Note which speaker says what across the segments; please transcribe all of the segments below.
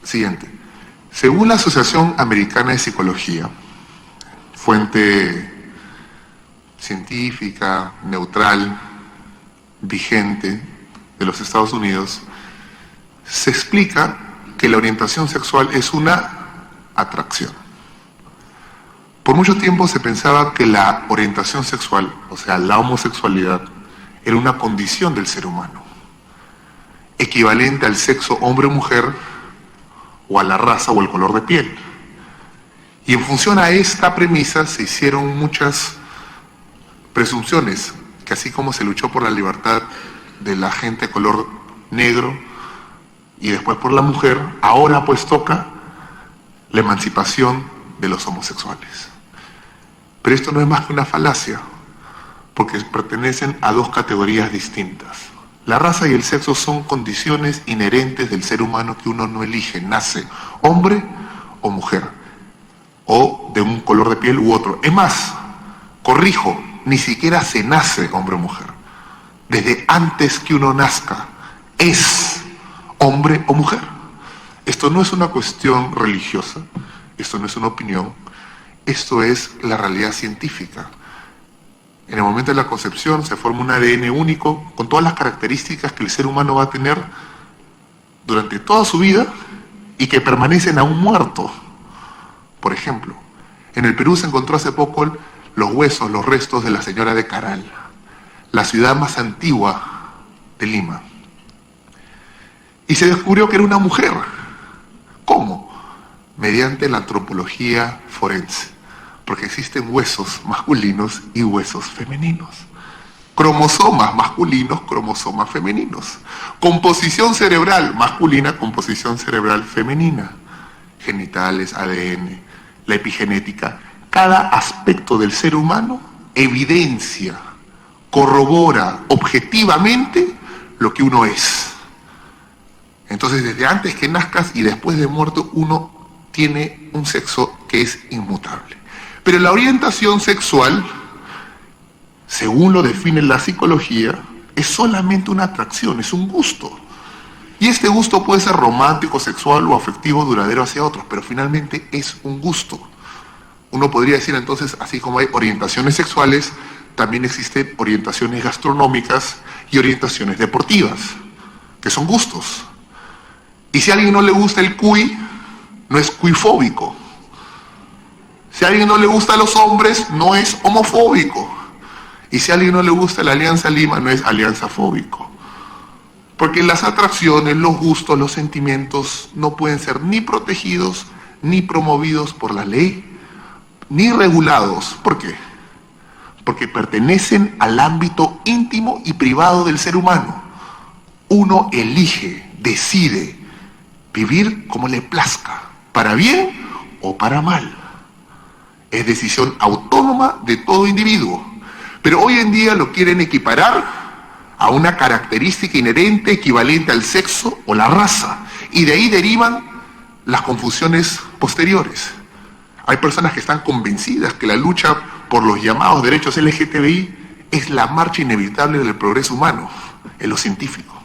Speaker 1: Siguiente. Según la Asociación Americana de Psicología, fuente científica, neutral, vigente de los Estados Unidos, se explica que la orientación sexual es una atracción. Por mucho tiempo se pensaba que la orientación sexual, o sea, la homosexualidad, era una condición del ser humano, equivalente al sexo hombre o mujer, o a la raza o el color de piel. Y en función a esta premisa se hicieron muchas presunciones, que así como se luchó por la libertad de la gente de color negro y después por la mujer, ahora pues toca la emancipación de los homosexuales. Pero esto no es más que una falacia, porque pertenecen a dos categorías distintas. La raza y el sexo son condiciones inherentes del ser humano que uno no elige, nace hombre o mujer, o de un color de piel u otro. Es más, corrijo, ni siquiera se nace hombre o mujer. Desde antes que uno nazca, es hombre o mujer. Esto no es una cuestión religiosa, esto no es una opinión, esto es la realidad científica. En el momento de la concepción se forma un ADN único con todas las características que el ser humano va a tener durante toda su vida y que permanecen aún muerto. Por ejemplo, en el Perú se encontró hace poco los huesos, los restos de la señora de Caral, la ciudad más antigua de Lima. Y se descubrió que era una mujer. ¿Cómo? Mediante la antropología forense. Porque existen huesos masculinos y huesos femeninos. Cromosomas masculinos, cromosomas femeninos. Composición cerebral masculina, composición cerebral femenina. Genitales, ADN, la epigenética. Cada aspecto del ser humano evidencia, corrobora objetivamente lo que uno es. Entonces, desde antes que nazcas y después de muerto, uno tiene un sexo que es inmutable. Pero la orientación sexual, según lo define la psicología, es solamente una atracción, es un gusto. Y este gusto puede ser romántico, sexual o afectivo duradero hacia otros, pero finalmente es un gusto. Uno podría decir entonces, así como hay orientaciones sexuales, también existen orientaciones gastronómicas y orientaciones deportivas, que son gustos. Y si a alguien no le gusta el cuy, no es cuifóbico. Si a alguien no le gusta a los hombres, no es homofóbico. Y si a alguien no le gusta la Alianza Lima, no es alianzafóbico. Porque las atracciones, los gustos, los sentimientos no pueden ser ni protegidos, ni promovidos por la ley, ni regulados. ¿Por qué? Porque pertenecen al ámbito íntimo y privado del ser humano. Uno elige, decide vivir como le plazca, para bien o para mal. Es decisión autónoma de todo individuo. Pero hoy en día lo quieren equiparar a una característica inherente equivalente al sexo o la raza. Y de ahí derivan las confusiones posteriores. Hay personas que están convencidas que la lucha por los llamados derechos LGTBI es la marcha inevitable del progreso humano, en lo científico.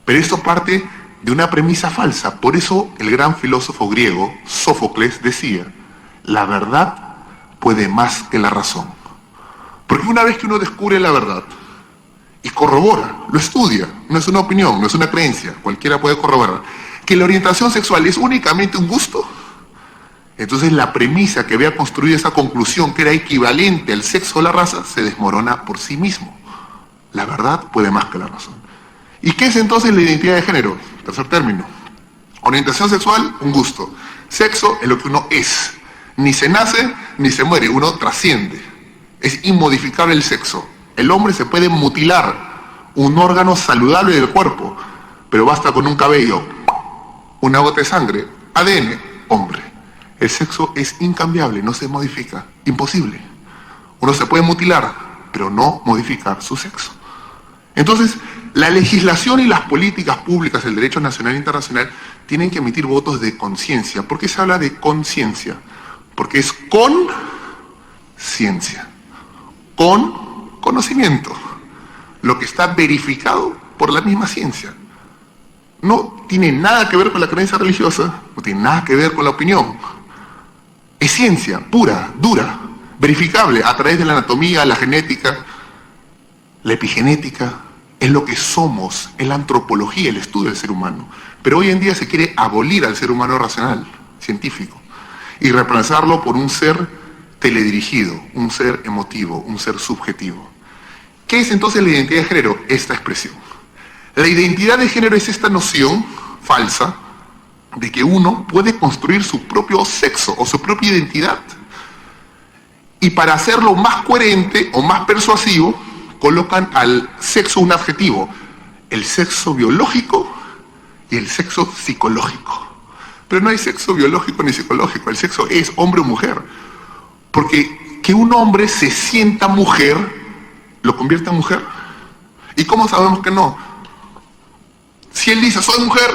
Speaker 1: Pero esto parte de una premisa falsa. Por eso el gran filósofo griego, Sófocles, decía: la verdad puede más que la razón. Porque una vez que uno descubre la verdad y corrobora, lo estudia, no es una opinión, no es una creencia, cualquiera puede corroborar, que la orientación sexual es únicamente un gusto, entonces la premisa que había construido esa conclusión, que era equivalente al sexo o la raza, se desmorona por sí mismo. La verdad puede más que la razón. ¿Y qué es entonces la identidad de género? Tercer término. Orientación sexual, un gusto. Sexo es lo que uno es. Ni se nace, ni se muere, uno trasciende. Es inmodificable el sexo. El hombre se puede mutilar un órgano saludable del cuerpo, pero basta con un cabello, una gota de sangre, ADN, hombre. El sexo es incambiable, no se modifica, imposible. Uno se puede mutilar, pero no modificar su sexo. Entonces, la legislación y las políticas públicas, el derecho nacional e internacional, tienen que emitir votos de conciencia. ¿Por qué se habla de conciencia? Porque es con ciencia, con conocimiento, lo que está verificado por la misma ciencia. No tiene nada que ver con la creencia religiosa, no tiene nada que ver con la opinión. Es ciencia pura, dura, verificable a través de la anatomía, la genética, la epigenética. Es lo que somos, es la antropología, el estudio del ser humano. Pero hoy en día se quiere abolir al ser humano racional, científico, y reemplazarlo por un ser teledirigido, un ser emotivo, un ser subjetivo. ¿Qué es entonces la identidad de género? Esta expresión. La identidad de género es esta noción falsa de que uno puede construir su propio sexo o su propia identidad. Y para hacerlo más coherente o más persuasivo, colocan al sexo un adjetivo: el sexo biológico y el sexo psicológico. Pero no hay sexo biológico ni psicológico, el sexo es hombre o mujer. Porque que un hombre se sienta mujer, ¿lo convierte en mujer? ¿Y cómo sabemos que no? Si él dice, soy mujer,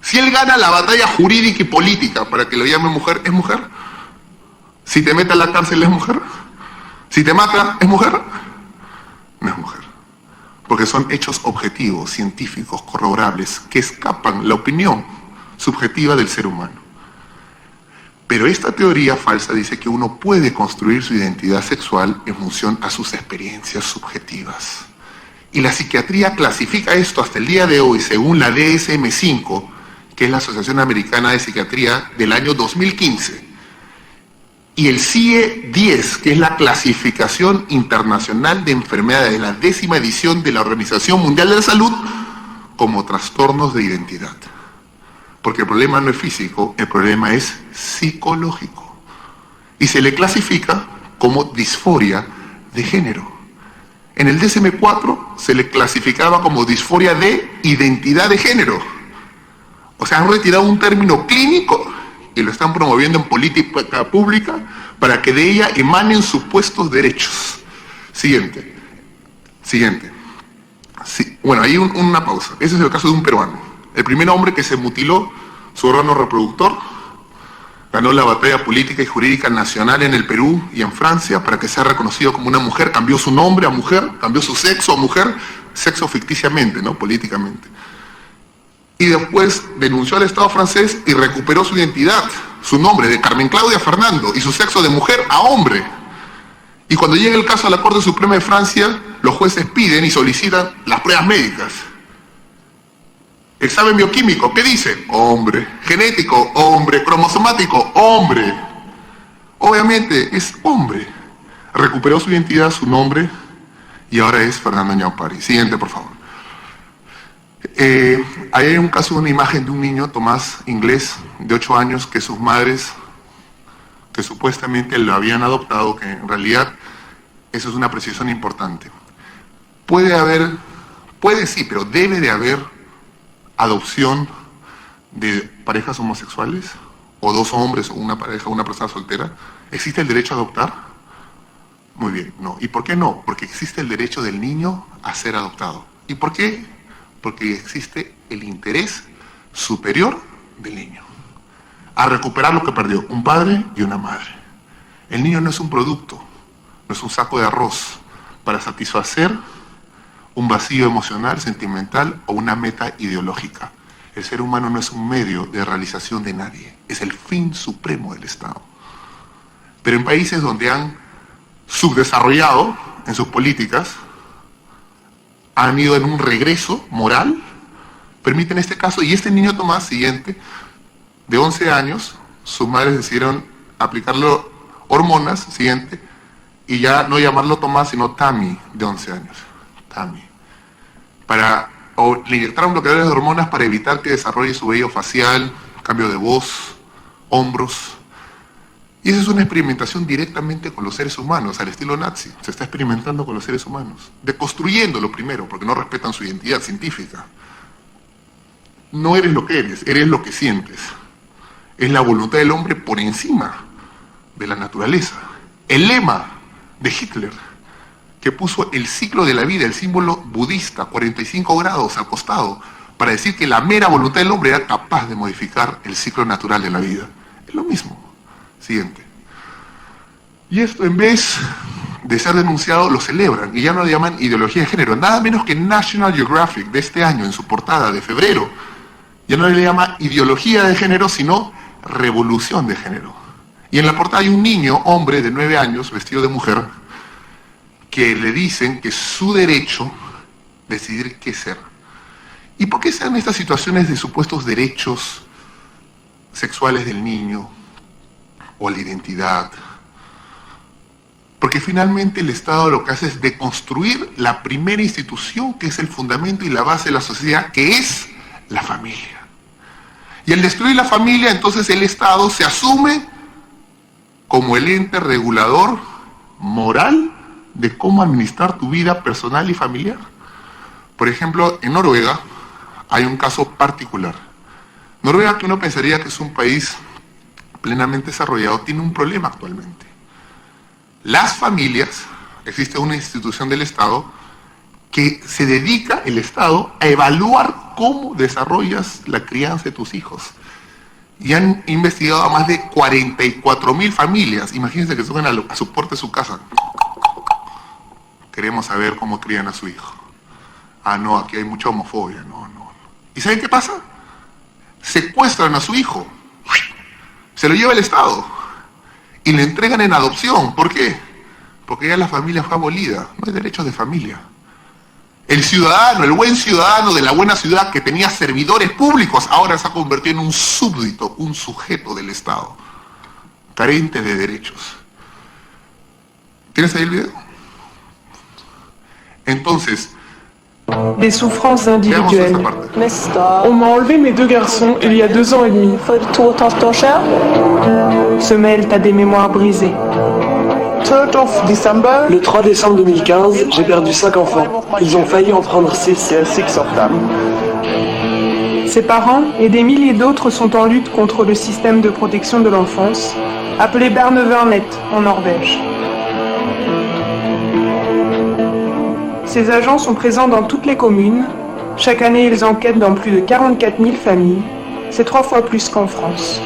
Speaker 1: si él gana la batalla jurídica y política para que lo llame mujer, ¿es mujer? Si te mete a la cárcel, ¿es mujer? Si te mata, ¿es mujer? No es mujer. Porque son hechos objetivos, científicos, corroborables, que escapan la opinión subjetiva del ser humano. Pero esta teoría falsa dice que uno puede construir su identidad sexual en función a sus experiencias subjetivas. Y la psiquiatría clasifica esto hasta el día de hoy, según la DSM-5, que es la Asociación Americana de Psiquiatría del año 2015, y el CIE-10, que es la Clasificación Internacional de Enfermedades de la 10ª edición de la Organización Mundial de la Salud, como trastornos de identidad. Porque el problema no es físico, el problema es psicológico. Y se le clasifica como disforia de género. En el DSM-4 se le clasificaba como disforia de identidad de género. O sea, han retirado un término clínico y lo están promoviendo en política pública para que de ella emanen supuestos derechos. Siguiente. Sí, bueno, hay una pausa. Ese es el caso de un peruano. El primer hombre que se mutiló su órgano reproductor, ganó la batalla política y jurídica nacional en el Perú y en Francia para que sea reconocido como una mujer, cambió su nombre a mujer, cambió su sexo a mujer, sexo ficticiamente, no políticamente. Y después denunció al Estado francés y recuperó su identidad, su nombre de Carmen Claudia Fernando y su sexo de mujer a hombre. Y cuando llega el caso a la Corte Suprema de Francia, los jueces piden y solicitan las pruebas médicas. Examen bioquímico, ¿qué dice? Hombre. Genético, hombre. Cromosomático, hombre. Obviamente es hombre. Recuperó su identidad, su nombre, y ahora es Fernando Ñaupari. Siguiente, por favor. Ahí hay un caso, una imagen de un niño, Tomás, inglés, de 8 años, que sus madres, que supuestamente lo habían adoptado, que en realidad eso es una precisión importante. Puede sí, pero debe de haber adopción de parejas homosexuales, o dos hombres, o una pareja, o una persona soltera. ¿Existe el derecho a adoptar? Muy bien, no. ¿Y por qué no? Porque existe el derecho del niño a ser adoptado. ¿Y por qué? Porque existe el interés superior del niño a recuperar lo que perdió, un padre y una madre. El niño no es un producto, no es un saco de arroz para satisfacer un vacío emocional, sentimental o una meta ideológica. El ser humano no es un medio de realización de nadie, es el fin supremo del Estado. Pero en países donde han subdesarrollado en sus políticas, han ido en un regreso moral, permiten este caso, y este niño Tomás, siguiente, de 11 años, sus madres decidieron aplicarle hormonas, siguiente, y ya no llamarlo Tomás, sino Tammy, de 11 años. Tammy. Le inyectaron bloqueadores de hormonas para evitar que desarrolle su vello facial, cambio de voz, hombros. Y esa es una experimentación directamente con los seres humanos, al estilo nazi. Se está experimentando con los seres humanos, deconstruyéndolo primero, porque no respetan su identidad científica. No eres lo que eres lo que sientes. Es la voluntad del hombre por encima de la naturaleza. El lema de Hitler, que puso el ciclo de la vida, el símbolo budista, 45 grados al costado, para decir que la mera voluntad del hombre era capaz de modificar el ciclo natural de la vida. Es lo mismo. Siguiente. Y esto, en vez de ser denunciado, lo celebran y ya no le llaman ideología de género. Nada menos que National Geographic de este año, en su portada de febrero, ya no le llama ideología de género, sino revolución de género. Y en la portada hay un niño, hombre de 9 años, vestido de mujer, que le dicen que es su derecho decidir qué ser. ¿Y por qué se dan estas situaciones de supuestos derechos sexuales del niño o la identidad? Porque finalmente el Estado lo que hace es deconstruir la primera institución que es el fundamento y la base de la sociedad, que es la familia. Y al destruir la familia, entonces el Estado se asume como el ente regulador moral de cómo administrar tu vida personal y familiar. Por ejemplo, en Noruega hay un caso particular. Noruega, que uno pensaría que es un país plenamente desarrollado, tiene un problema actualmente. Las familias, existe una institución del Estado que se dedica, el Estado, a evaluar cómo desarrollas la crianza de tus hijos. Y han investigado a más de 44.000 familias. Imagínense que suben a su puerta de su casa. Queremos saber cómo crían a su hijo. Ah, no, aquí hay mucha homofobia. No. ¿Y saben qué pasa? Secuestran a su hijo. Se lo lleva el Estado. Y le entregan en adopción. ¿Por qué? Porque ya la familia fue abolida. No hay derechos de familia. El ciudadano, el buen ciudadano de la buena ciudad que tenía servidores públicos, ahora se ha convertido en un súbdito, un sujeto del Estado, carente de derechos. ¿Tienes ahí el video? Entonces,
Speaker 2: des souffrances individuelles. On m'a enlevé mes 2 garçons il y a 2 ans et demi. Se mêlent à des mémoires brisées.
Speaker 3: Le 3 décembre 2015, j'ai perdu 5 enfants. Ils ont failli en prendre 6.
Speaker 2: Ses parents et des milliers d'autres sont en lutte contre le système de protection de l'enfance, appelé Barnevernet en Norvège. Ces agents sont présents dans toutes les communes. Chaque année, ils enquêtent dans plus de 44 000 familles. C'est 3 fois plus qu'en France.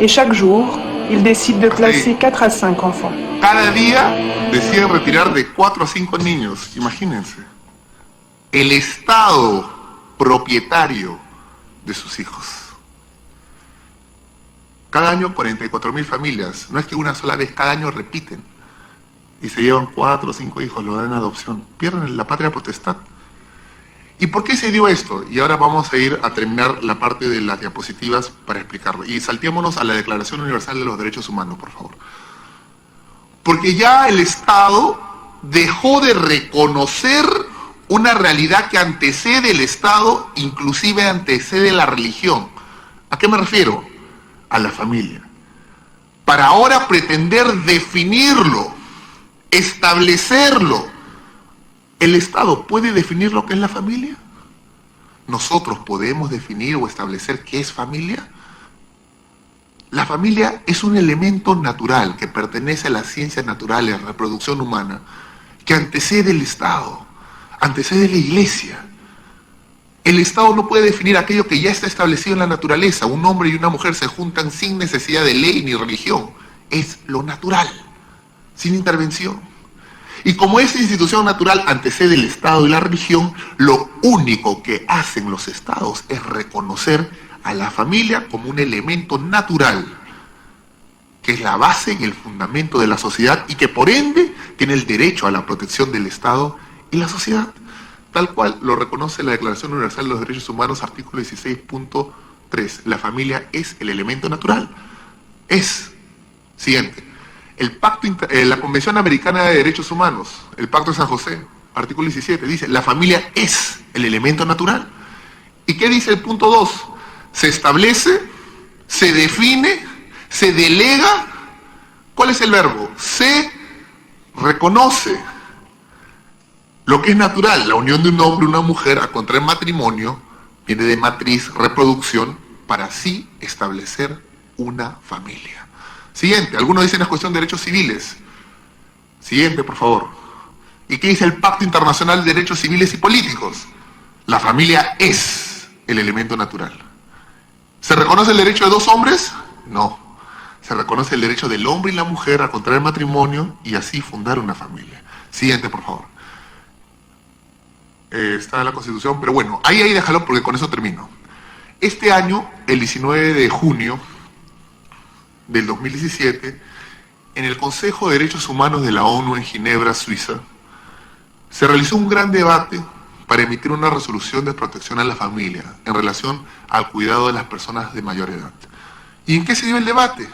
Speaker 2: Et chaque jour, ils décident de placer 4 à 5 enfants.
Speaker 1: Cada día deciden retirar de 4 a 5 niños, imagínense. El Estado propietario de sus hijos. Cada año 44.000 familias. No es que una sola vez, cada año repiten. Y se llevan 4 o 5 hijos, lo dan en adopción. Pierden la patria potestad. ¿Y por qué se dio esto? Y ahora vamos a ir a terminar la parte de las diapositivas para explicarlo. Y saltémonos a la Declaración Universal de los Derechos Humanos, por favor. Porque ya el Estado dejó de reconocer una realidad que antecede el Estado, inclusive antecede la religión. ¿A qué me refiero? A la familia. Para ahora pretender definirlo, establecerlo. ¿El Estado puede definir lo que es la familia? ¿Nosotros podemos definir o establecer qué es familia? La familia es un elemento natural que pertenece a las ciencias naturales, a la reproducción humana, que antecede el Estado, antecede la Iglesia. El Estado no puede definir aquello que ya está establecido en la naturaleza. Un hombre y una mujer se juntan sin necesidad de ley ni religión. Es lo natural, sin intervención. Y como esa institución natural antecede el Estado y la religión, lo único que hacen los Estados es reconocer a la familia como un elemento natural, que es la base y el fundamento de la sociedad y que por ende tiene el derecho a la protección del Estado y la sociedad, tal cual lo reconoce la Declaración Universal de los Derechos Humanos, artículo 16.3. La familia es el elemento natural. Es. Siguiente. La Convención Americana de Derechos Humanos, el Pacto de San José, artículo 17, dice, la familia es el elemento natural. ¿Y qué dice el punto 2? Se establece, se define, se delega. ¿Cuál es el verbo? Se reconoce lo que es natural. La unión de un hombre y una mujer a contraer matrimonio viene de matriz, reproducción, para así establecer una familia. Siguiente, algunos dicen es cuestión de derechos civiles. Siguiente, por favor. ¿Y qué dice el Pacto Internacional de Derechos Civiles y Políticos? La familia es el elemento natural. ¿Se reconoce el derecho de 2 hombres? No. Se reconoce el derecho del hombre y la mujer a contraer matrimonio y así fundar una familia. Siguiente, por favor. Está en la Constitución, pero bueno, ahí déjalo porque con eso termino. Este año, el 19 de junio del 2017, en el Consejo de Derechos Humanos de la ONU en Ginebra, Suiza, se realizó un gran debate para emitir una resolución de protección a la familia en relación al cuidado de las personas de mayor edad. ¿Y en qué se dio el debate?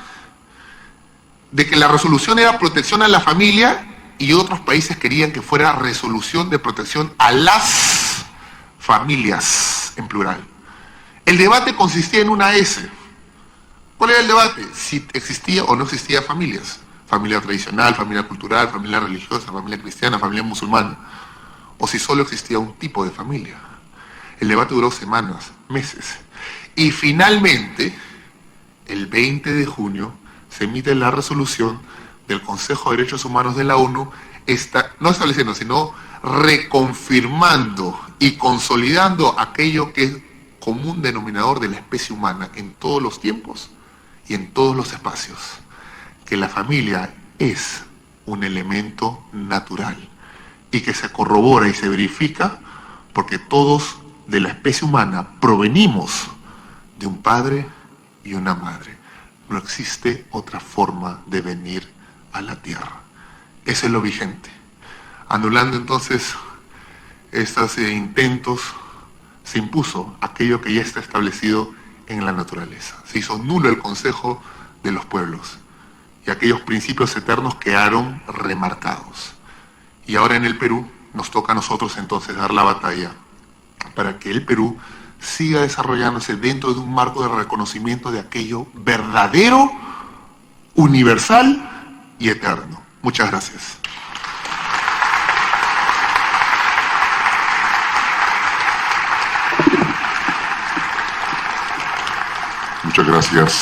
Speaker 1: De que la resolución era protección a la familia y otros países querían que fuera resolución de protección a las familias, en plural. El debate consistía en una S. ¿Cuál era el debate? Si existía o no existía familias. Familia tradicional, familia cultural, familia religiosa, familia cristiana, familia musulmana. O si solo existía un tipo de familia. El debate duró semanas, meses. Y finalmente, el 20 de junio, se emite la resolución del Consejo de Derechos Humanos de la ONU, no estableciendo, sino reconfirmando y consolidando aquello que es común denominador de la especie humana en todos los tiempos y en todos los espacios, que la familia es un elemento natural y que se corrobora y se verifica porque todos de la especie humana provenimos de un padre y una madre. No existe otra forma de venir a la tierra. Eso es lo vigente. Anulando entonces estos intentos, se impuso aquello que ya está establecido en la naturaleza. Se hizo nulo el Consejo de los Pueblos y aquellos principios eternos quedaron remarcados. Y ahora en el Perú nos toca a nosotros entonces dar la batalla para que el Perú siga desarrollándose dentro de un marco de reconocimiento de aquello verdadero, universal y eterno. Muchas gracias.
Speaker 4: Muchas gracias.